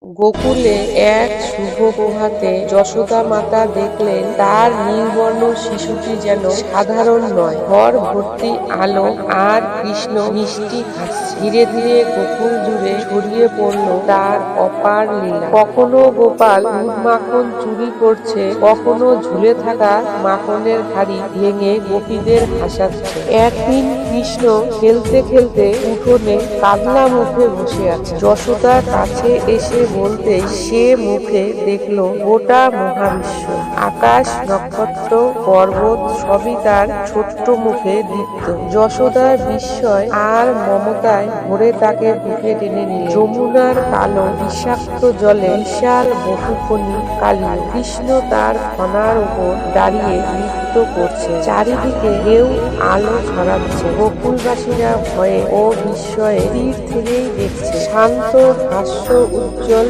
গোকুলে এক শুভ প্রভাতে যশোদা মাতা দেখলেন তার নীলবর্ণ শিশুটি যেন সাধারণ নয়, ঘর ভর্তি আলো আর কৃষ্ণ মিষ্টি হাসছে। ধীরে ধীরে গোকুল জুড়ে ছড়িয়ে পড়ল তার অপার লীলা। কখনো গোপাল দুধ মাখন চুরি করছে, কখনো ঝুলে থাকা মাখনের হাড়ি ভেঙে গোপীদের হাসাচ্ছে। একদিন কৃষ্ণ খেলতে খেলতে উঠোনে কাদলা মুখে বসে আছে। যশোদার কাছে এসে বলতেই সে মুখে দেখলো গোটা মহাবিশ্ব, আকাশ, নক্ষত্র, পর্বত সবই তার ছোট্ট মুখে দীপ্ত। যশোদার বিস্ময় আর মমতায় ভরে তাকে বুকে টেনে নিল। যমুনার কালো বিষাক্ত জলে বিশাল বহুফণী কালী কৃষ্ণ তার ফনার উপর দাঁড়িয়ে নৃত্য করছে। চারিদিকে ঢেউ আলো ছড়াচ্ছে। গোকুলবাসীরা ভয়ে ও বিস্ময়ে তীর থেকেই দেখছে। শান্ত হাস্য উজ্জ্বল